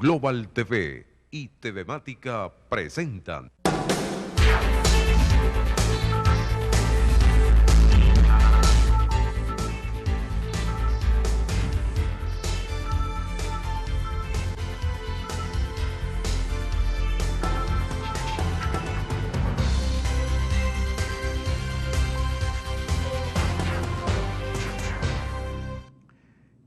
Global TV y TVmática presentan.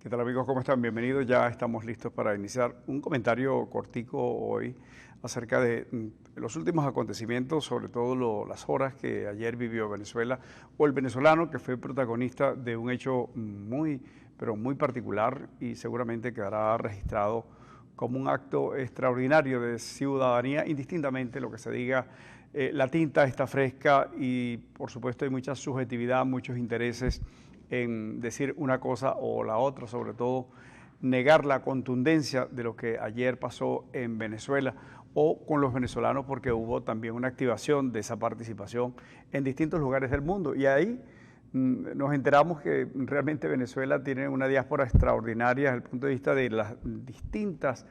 ¿Qué tal, amigos? ¿Cómo están? Bienvenidos. Ya estamos listos para iniciar un comentario cortico hoy acerca de los últimos acontecimientos, sobre todo las horas que ayer vivió Venezuela, o el venezolano que fue protagonista de un hecho pero muy particular y seguramente quedará registrado como un acto extraordinario de ciudadanía, indistintamente lo que se diga. La tinta está fresca y, por supuesto, hay mucha subjetividad, muchos intereses en decir una cosa o la otra, sobre todo negar la contundencia de lo que ayer pasó en Venezuela o con los venezolanos, porque hubo también una activación de esa participación en distintos lugares del mundo. Y ahí nos enteramos que realmente Venezuela tiene una diáspora extraordinaria desde el punto de vista de las distintas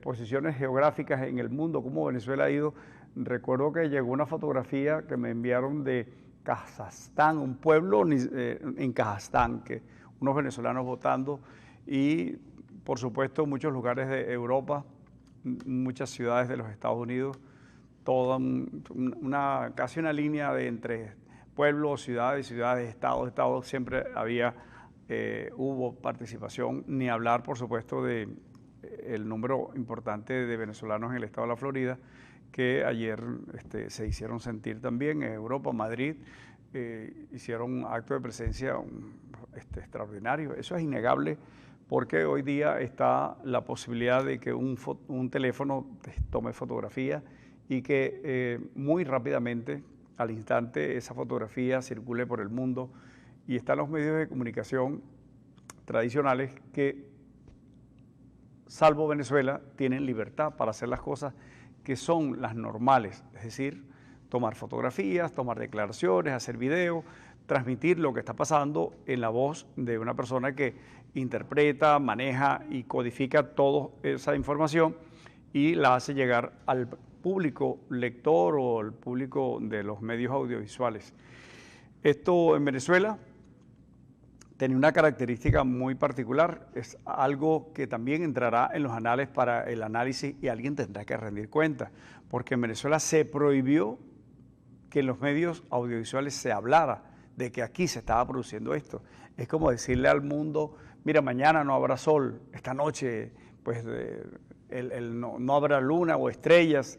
posiciones geográficas en el mundo, cómo Venezuela ha ido. Recuerdo que llegó una fotografía que me enviaron de Kazajstán, un pueblo en Kazajstán, que unos venezolanos votando, y por supuesto muchos lugares de Europa, muchas ciudades de los Estados Unidos, toda casi una línea de entre pueblos, ciudades, estados, siempre hubo participación, ni hablar por supuesto de el número importante de venezolanos en el estado de la Florida, que ayer se hicieron sentir también en Europa, Madrid, hicieron un acto de presencia extraordinario. Eso es innegable, porque hoy día está la posibilidad de que un teléfono te tome fotografía y que muy rápidamente, al instante, esa fotografía circule por el mundo. Y están los medios de comunicación tradicionales que, salvo Venezuela, tienen libertad para hacer las cosas que son las normales, es decir, tomar fotografías, tomar declaraciones, hacer videos, transmitir lo que está pasando en la voz de una persona que interpreta, maneja y codifica toda esa información y la hace llegar al público lector o al público de los medios audiovisuales. Esto en Venezuela tenía una característica muy particular, es algo que también entrará en los anales para el análisis y alguien tendrá que rendir cuenta, porque en Venezuela se prohibió que en los medios audiovisuales se hablara de que aquí se estaba produciendo esto. Es como decirle al mundo, mira, mañana no habrá sol, esta noche pues no habrá luna o estrellas,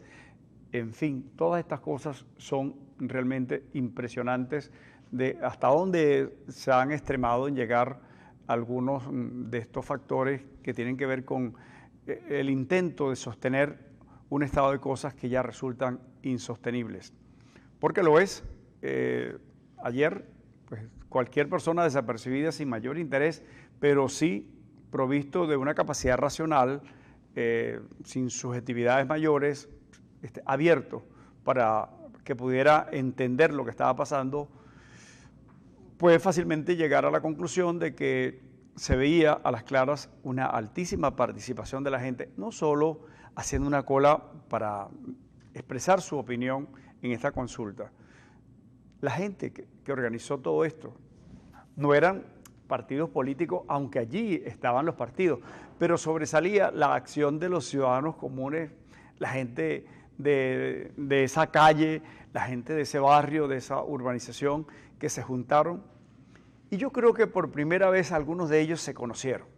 en fin, todas estas cosas son realmente impresionantes de hasta dónde se han extremado en llegar algunos de estos factores que tienen que ver con el intento de sostener un estado de cosas que ya resultan insostenibles. Porque lo es. Ayer, pues, cualquier persona desapercibida sin mayor interés, pero sí provisto de una capacidad racional, sin subjetividades mayores, abierto para que pudiera entender lo que estaba pasando, puede fácilmente llegar a la conclusión de que se veía a las claras una altísima participación de la gente, no solo haciendo una cola para expresar su opinión en esta consulta. La gente que organizó todo esto no eran partidos políticos, aunque allí estaban los partidos, pero sobresalía la acción de los ciudadanos comunes, la gente de esa calle, la gente de ese barrio, de esa urbanización, que se juntaron, y yo creo que por primera vez algunos de ellos se conocieron.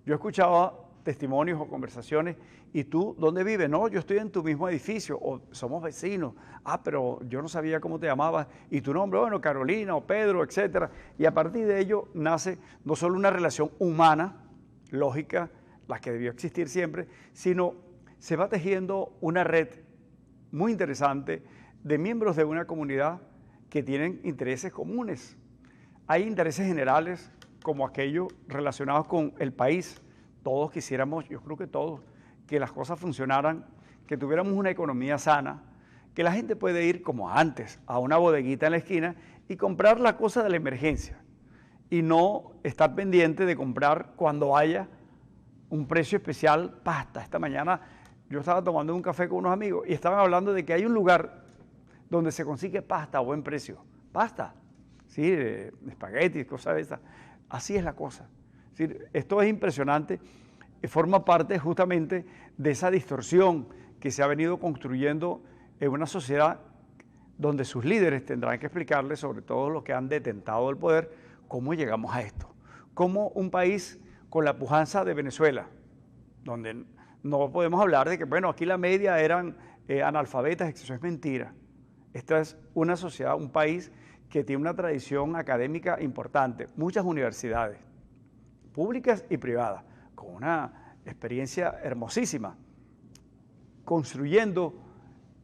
Yo escuchaba testimonios o conversaciones, ¿y tú dónde vives? No, yo estoy en tu mismo edificio, o somos vecinos. Ah, pero yo no sabía cómo te llamabas, y tu nombre, bueno, Carolina o Pedro, etcétera. Y a partir de ello nace no solo una relación humana, lógica, la que debió existir siempre, sino se va tejiendo una red muy interesante de miembros de una comunidad que tienen intereses comunes. Hay intereses generales como aquellos relacionados con el país. Todos quisiéramos, yo creo que todos, que las cosas funcionaran, que tuviéramos una economía sana, que la gente puede ir como antes a una bodeguita en la esquina y comprar la cosa de la emergencia y no estar pendiente de comprar cuando haya un precio especial pasta. Esta mañana yo estaba tomando un café con unos amigos y estaban hablando de que hay un lugar donde se consigue pasta a buen precio. Pasta, ¿sí? Espaguetis, cosas de esas. Así es la cosa. Es decir, esto es impresionante, forma parte justamente de esa distorsión que se ha venido construyendo en una sociedad donde sus líderes tendrán que explicarles, sobre todo los que han detentado el poder, cómo llegamos a esto. Cómo un país con la pujanza de Venezuela, donde no podemos hablar de que, bueno, aquí la media eran analfabetas, eso es mentira. Esta es una sociedad, un país que tiene una tradición académica importante, muchas universidades, públicas y privadas, con una experiencia hermosísima, construyendo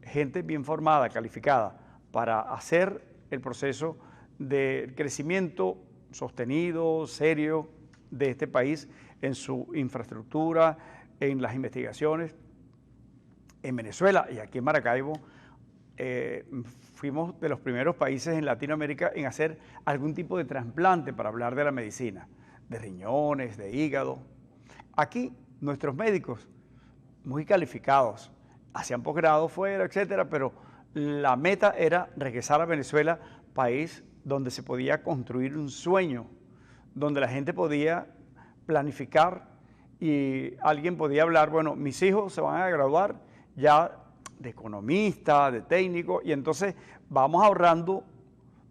gente bien formada, calificada, para hacer el proceso de crecimiento sostenido, serio, de este país en su infraestructura, en las investigaciones. En Venezuela y aquí en Maracaibo fuimos de los primeros países en Latinoamérica en hacer algún tipo de trasplante para hablar de la medicina, de riñones, de hígado. Aquí nuestros médicos, muy calificados, hacían posgrado fuera, etcétera, pero la meta era regresar a Venezuela, país donde se podía construir un sueño, donde la gente podía planificar y alguien podía hablar, bueno, mis hijos se van a graduar ya de economista, de técnico, y entonces vamos ahorrando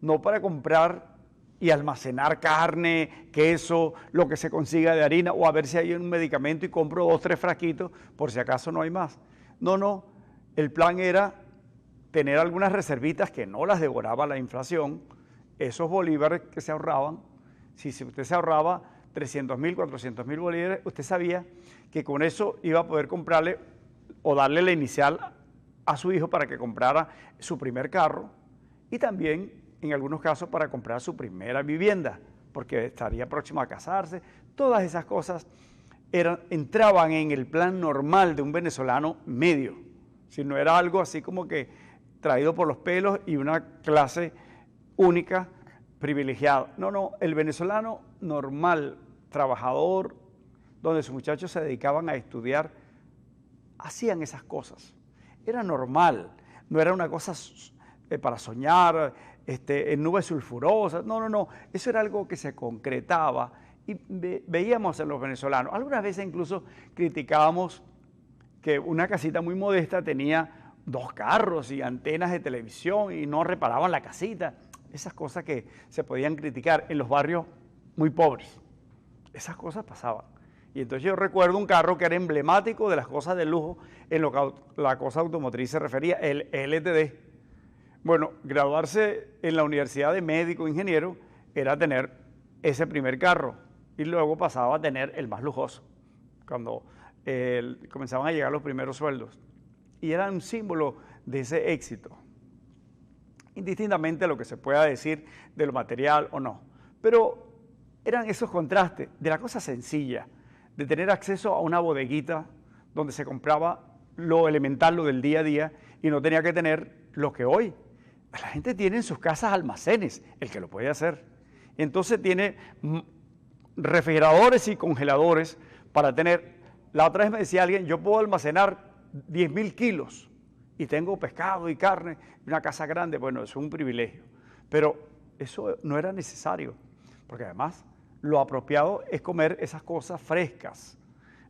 no para comprar y almacenar carne, queso, lo que se consiga de harina, o a ver si hay un medicamento y compro 2 o 3 frasquitos por si acaso no hay más. No, el plan era tener algunas reservitas que no las devoraba la inflación, esos bolívares que se ahorraban. Si usted se ahorraba 300.000, 400.000 bolívares, usted sabía que con eso iba a poder comprarle o darle la inicial a su hijo para que comprara su primer carro y también en algunos casos para comprar su primera vivienda, porque estaría próximo a casarse. Todas esas cosas entraban en el plan normal de un venezolano medio, si no era algo así como que traído por los pelos y una clase única, privilegiada. No, el venezolano normal, trabajador, donde sus muchachos se dedicaban a estudiar, hacían esas cosas. Era normal, no era una cosa para soñar en nubes sulfurosas, no, eso era algo que se concretaba y veíamos en los venezolanos. Algunas veces incluso criticábamos que una casita muy modesta tenía 2 carros y antenas de televisión y no reparaban la casita. Esas cosas que se podían criticar en los barrios muy pobres. Esas cosas pasaban. Y entonces yo recuerdo un carro que era emblemático de las cosas de lujo en lo que la cosa automotriz se refería, el LTD. Bueno, graduarse en la universidad de médico ingeniero era tener ese primer carro y luego pasaba a tener el más lujoso, cuando comenzaban a llegar los primeros sueldos. Y era un símbolo de ese éxito, indistintamente de lo que se pueda decir de lo material o no. Pero eran esos contrastes de la cosa sencilla, de tener acceso a una bodeguita donde se compraba lo elemental, lo del día a día, y no tenía que tener lo que hoy. La gente tiene en sus casas almacenes, el que lo puede hacer. Entonces tiene refrigeradores y congeladores para tener. La otra vez me decía alguien, yo puedo almacenar 10.000 kilos y tengo pescado y carne, una casa grande. Bueno, eso es un privilegio, pero eso no era necesario, porque además lo apropiado es comer esas cosas frescas,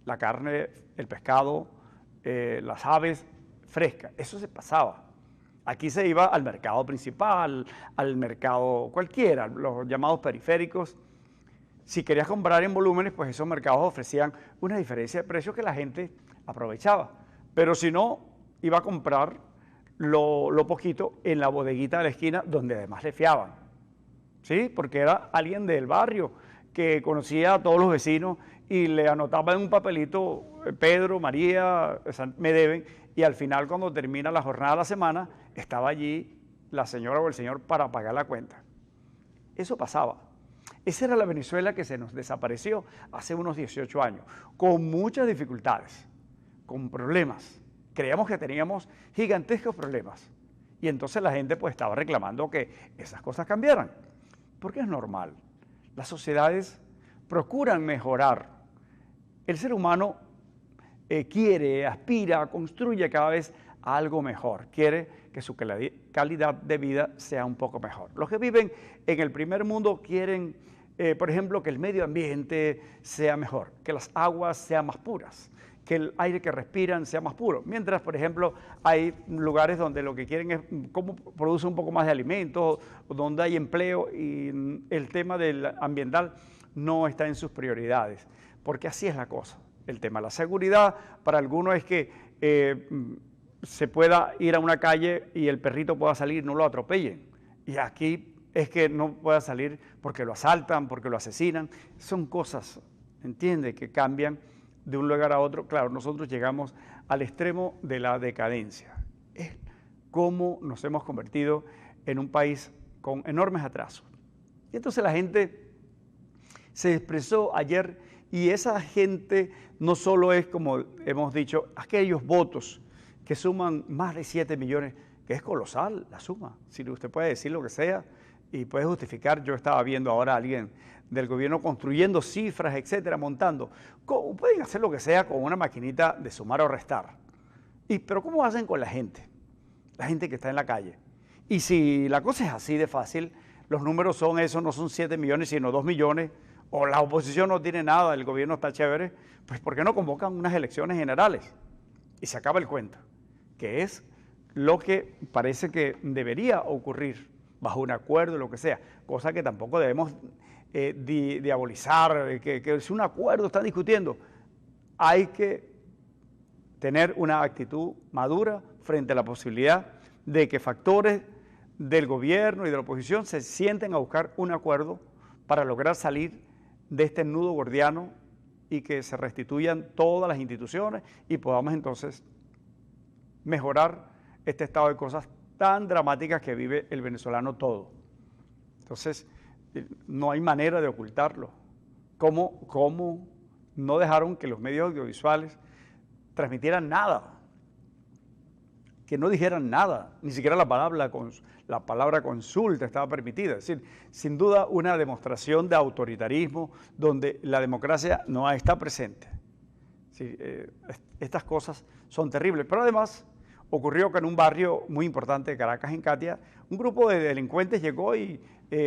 la carne, el pescado, las aves frescas, eso se pasaba. Aquí se iba al mercado principal, al mercado cualquiera, los llamados periféricos. Si querías comprar en volúmenes, pues esos mercados ofrecían una diferencia de precios que la gente aprovechaba. Pero si no, iba a comprar lo poquito en la bodeguita de la esquina, donde además le fiaban, ¿sí? Porque era alguien del barrio que conocía a todos los vecinos y le anotaba en un papelito, Pedro, María, me deben, y al final cuando termina la jornada de la semana, estaba allí la señora o el señor para pagar la cuenta. Eso pasaba. Esa era la Venezuela que se nos desapareció hace unos 18 años, con muchas dificultades, con problemas. Creíamos que teníamos gigantescos problemas. Y entonces la gente pues estaba reclamando que esas cosas cambiaran, porque es normal. Las sociedades procuran mejorar el ser humano quiere, aspira, construye cada vez a algo mejor, quiere que su calidad de vida sea un poco mejor. Los que viven en el primer mundo quieren, por ejemplo, que el medio ambiente sea mejor, que las aguas sean más puras, que el aire que respiran sea más puro. Mientras, por ejemplo, hay lugares donde lo que quieren es cómo produce un poco más de alimentos, donde hay empleo y el tema del ambiental no está en sus prioridades, porque así es la cosa. El tema de la seguridad, para algunos es que se pueda ir a una calle y el perrito pueda salir, no lo atropellen. Y aquí es que no pueda salir porque lo asaltan, porque lo asesinan. Son cosas, ¿entiende?, que cambian de un lugar a otro. Claro, nosotros llegamos al extremo de la decadencia. Es cómo nos hemos convertido en un país con enormes atrasos. Y entonces la gente se expresó ayer y esa gente no solo es, como hemos dicho, aquellos votos que suman más de 7 millones, que es colosal la suma. Si usted puede decir lo que sea y puede justificar, yo estaba viendo ahora a alguien del gobierno construyendo cifras, etcétera, montando. Pueden hacer lo que sea con una maquinita de sumar o restar. Pero ¿cómo hacen con la gente? La gente que está en la calle. Y si la cosa es así de fácil, los números son esos, no son 7 millones, sino 2 millones, o la oposición no tiene nada, el gobierno está chévere, pues ¿por qué no convocan unas elecciones generales? Y se acaba el cuento, que es lo que parece que debería ocurrir bajo un acuerdo, lo que sea, cosa que tampoco debemos diabolizar, que es un acuerdo, están discutiendo. Hay que tener una actitud madura frente a la posibilidad de que factores del gobierno y de la oposición se sienten a buscar un acuerdo para lograr salir de este nudo gordiano y que se restituyan todas las instituciones y podamos entonces mejorar este estado de cosas tan dramáticas que vive el venezolano todo. Entonces, no hay manera de ocultarlo. ¿Cómo no dejaron que los medios audiovisuales transmitieran nada? Que no dijeran nada, ni siquiera la palabra consulta estaba permitida. Es decir, sin duda una demostración de autoritarismo donde la democracia no está presente. Sí, estas cosas son terribles, pero además ocurrió que en un barrio muy importante de Caracas, en Catia, un grupo de delincuentes llegó y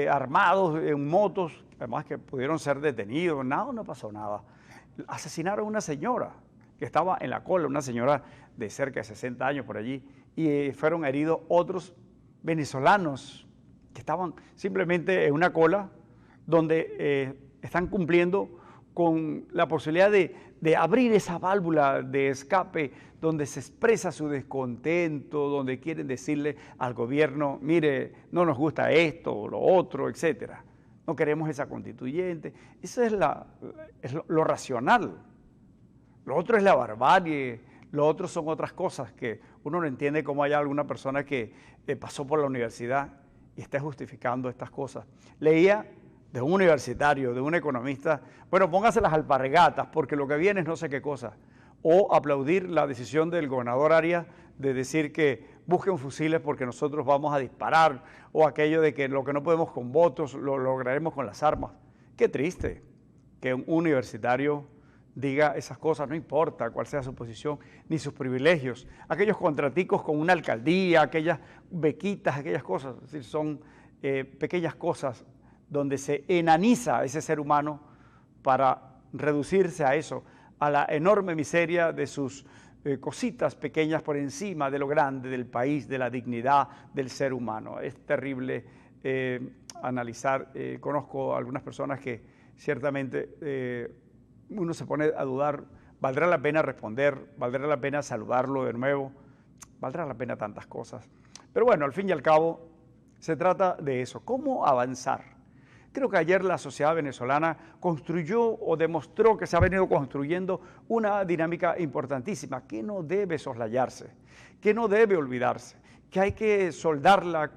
armados en motos, además que pudieron ser detenidos, no pasó nada. Asesinaron a una señora que estaba en la cola, una señora de cerca de 60 años por allí, y fueron heridos otros venezolanos que estaban simplemente en una cola donde están cumpliendo con la posibilidad de abrir esa válvula de escape donde se expresa su descontento, donde quieren decirle al gobierno, mire, no nos gusta esto o lo otro, etcétera. No queremos esa constituyente. Eso es lo racional. Lo otro es la barbarie, lo otro son otras cosas que uno no entiende cómo hay alguna persona que pasó por la universidad y está justificando estas cosas. Leía de un universitario, de un economista, bueno, póngase las alpargatas porque lo que viene es no sé qué cosa. O aplaudir la decisión del gobernador Arias de decir que busquen fusiles porque nosotros vamos a disparar, o aquello de que lo que no podemos con votos lo lograremos con las armas. Qué triste que un universitario diga esas cosas, no importa cuál sea su posición ni sus privilegios. Aquellos contraticos con una alcaldía, aquellas bequitas, aquellas cosas, es decir, son pequeñas cosas donde se enaniza a ese ser humano para reducirse a eso, a la enorme miseria de sus cositas pequeñas por encima de lo grande del país, de la dignidad del ser humano. Es terrible analizar. Conozco a algunas personas que ciertamente uno se pone a dudar, ¿valdrá la pena responder? ¿Valdrá la pena saludarlo de nuevo? ¿Valdrá la pena tantas cosas? Pero bueno, al fin y al cabo, se trata de eso. ¿Cómo avanzar? Creo que ayer la sociedad venezolana construyó o demostró que se ha venido construyendo una dinámica importantísima que no debe soslayarse, que no debe olvidarse, que hay que soldarla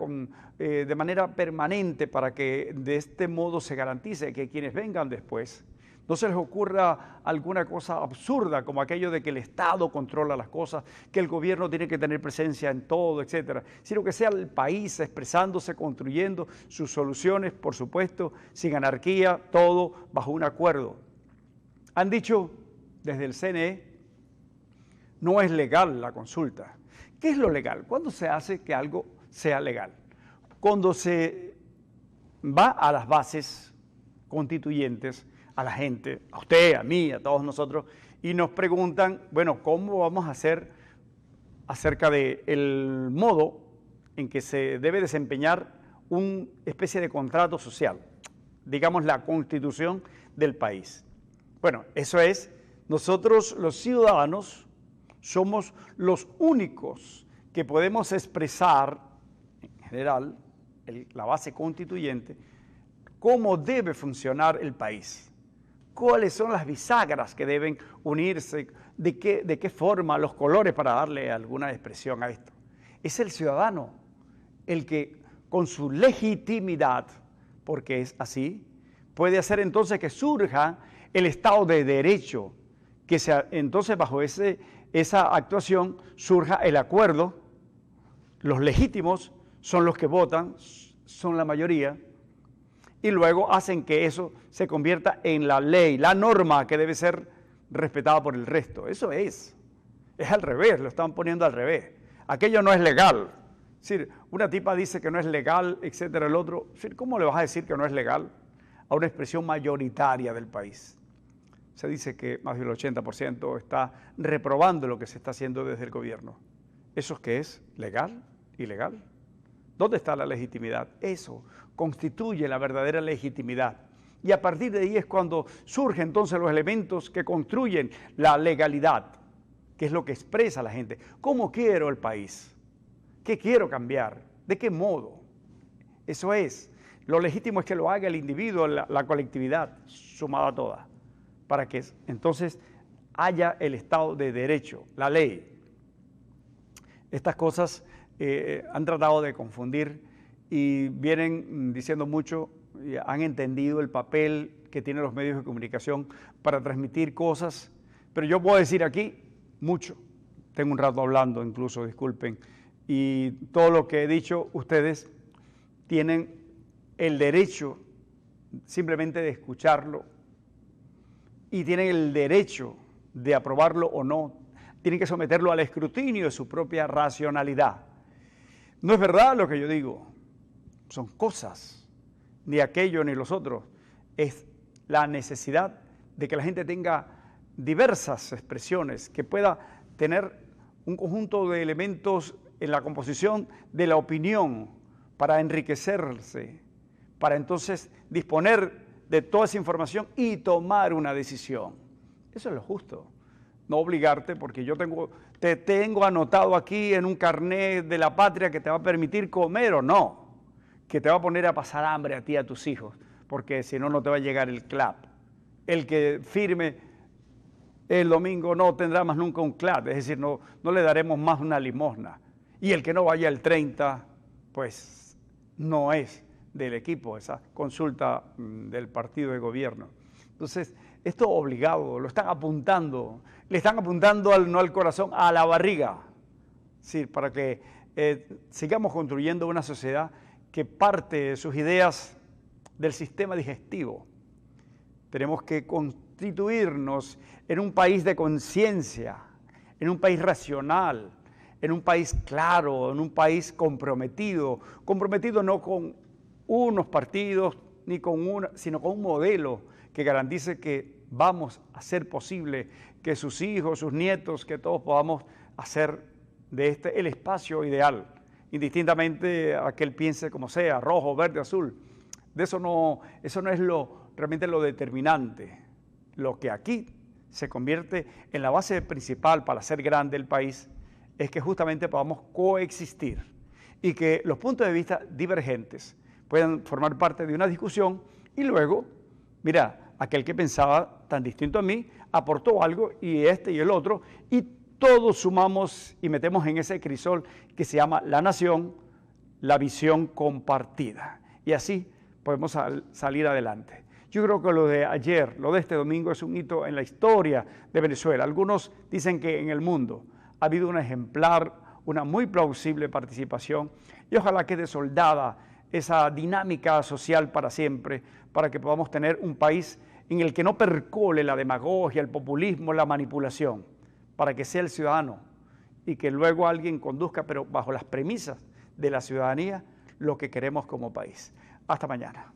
de manera permanente para que de este modo se garantice que quienes vengan después no se les ocurra alguna cosa absurda como aquello de que el Estado controla las cosas, que el gobierno tiene que tener presencia en todo, etcétera, sino que sea el país expresándose, construyendo sus soluciones, por supuesto, sin anarquía, todo bajo un acuerdo. Han dicho desde el CNE, no es legal la consulta. ¿Qué es lo legal? ¿Cuándo se hace que algo sea legal? Cuando se va a las bases constituyentes, a la gente, a usted, a mí, a todos nosotros, y nos preguntan, bueno, ¿cómo vamos a hacer acerca del modo en que se debe desempeñar una especie de contrato social, digamos la constitución del país? Bueno, eso es, nosotros los ciudadanos somos los únicos que podemos expresar, en general, la base constituyente, cómo debe funcionar el país, cuáles son las bisagras que deben unirse, de qué forma, los colores para darle alguna expresión a esto. Es el ciudadano el que con su legitimidad, porque es así, puede hacer entonces que surja el Estado de Derecho, que entonces bajo esa actuación surja el acuerdo, los legítimos son los que votan, son la mayoría, y luego hacen que eso se convierta en la ley, la norma que debe ser respetada por el resto. Eso es al revés, lo están poniendo al revés. Aquello no es legal. Es decir, una tipa dice que no es legal, etcétera, el otro. Es decir, ¿cómo le vas a decir que no es legal a una expresión mayoritaria del país? Se dice que más del 80% está reprobando lo que se está haciendo desde el gobierno. ¿Eso qué es? ¿Legal? ¿Ilegal? ¿Dónde está la legitimidad? Eso constituye la verdadera legitimidad. Y a partir de ahí es cuando surgen entonces los elementos que construyen la legalidad, que es lo que expresa la gente. ¿Cómo quiero el país? ¿Qué quiero cambiar? ¿De qué modo? Eso es. Lo legítimo es que lo haga el individuo, la colectividad, sumada a toda, para que entonces haya el Estado de Derecho, la ley. Estas cosas han tratado de confundir y vienen diciendo mucho, han entendido el papel que tienen los medios de comunicación para transmitir cosas, pero yo puedo decir aquí mucho, tengo un rato hablando incluso, disculpen, y todo lo que he dicho, ustedes tienen el derecho simplemente de escucharlo y tienen el derecho de aprobarlo o no, tienen que someterlo al escrutinio de su propia racionalidad. No es verdad lo que yo digo, son cosas, ni aquello ni los otros, es la necesidad de que la gente tenga diversas expresiones, que pueda tener un conjunto de elementos en la composición de la opinión para enriquecerse, para entonces disponer de toda esa información y tomar una decisión. Eso es lo justo. No obligarte, porque te tengo anotado aquí en un carnet de la patria que te va a permitir comer o no, que te va a poner a pasar hambre a ti y a tus hijos, porque si no, no te va a llegar el CLAP. El que firme el domingo no tendrá más nunca un CLAP, es decir, no le daremos más una limosna. Y el que no vaya el 30, pues no es del equipo, esa consulta del partido de gobierno. Entonces, esto obligado, lo están apuntando, le están apuntando no al corazón, a la barriga, sí, para que sigamos construyendo una sociedad que parte de sus ideas del sistema digestivo. Tenemos que constituirnos en un país de conciencia, en un país racional, en un país claro, en un país comprometido no con unos partidos, ni con sino con un modelo que garantice que vamos a hacer posible que sus hijos, sus nietos, que todos podamos hacer de el espacio ideal, indistintamente a que él piense como sea, rojo, verde, azul. Eso no es realmente lo determinante. Lo que aquí se convierte en la base principal para hacer grande el país es que justamente podamos coexistir y que los puntos de vista divergentes puedan formar parte de una discusión y luego, mira, aquel que pensaba tan distinto a mí aportó algo y este y el otro y todos sumamos y metemos en ese crisol que se llama la nación, la visión compartida. Y así podemos salir adelante. Yo creo que lo de ayer, lo de este domingo es un hito en la historia de Venezuela. Algunos dicen que en el mundo ha habido una ejemplar, una muy plausible participación y ojalá quede soldada esa dinámica social para siempre, para que podamos tener un país en el que no percole la demagogia, el populismo, la manipulación, para que sea el ciudadano y que luego alguien conduzca, pero bajo las premisas de la ciudadanía, lo que queremos como país. Hasta mañana.